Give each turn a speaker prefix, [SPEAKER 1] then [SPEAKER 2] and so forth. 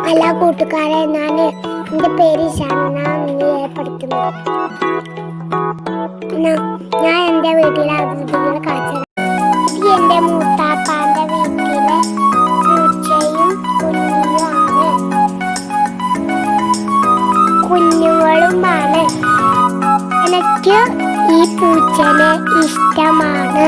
[SPEAKER 1] അല്ല കൂട്ടുകാരെ, എൻ്റെ പേര് ഇഷാന. ഞാൻ പഠിക്കുന്നു. ഞാൻ എൻ്റെ വീട്ടിലെ അതിഥികൾ കാണിച്ചത്. ഇത് എൻ്റെ മൂത്താപ്പാന്റെ വീട്ടിലെ പൂച്ചയും കുഞ്ഞുങ്ങളുമാണ്. എനിക്ക് ഈ പൂച്ചനെ ഇഷ്ടമാണ്.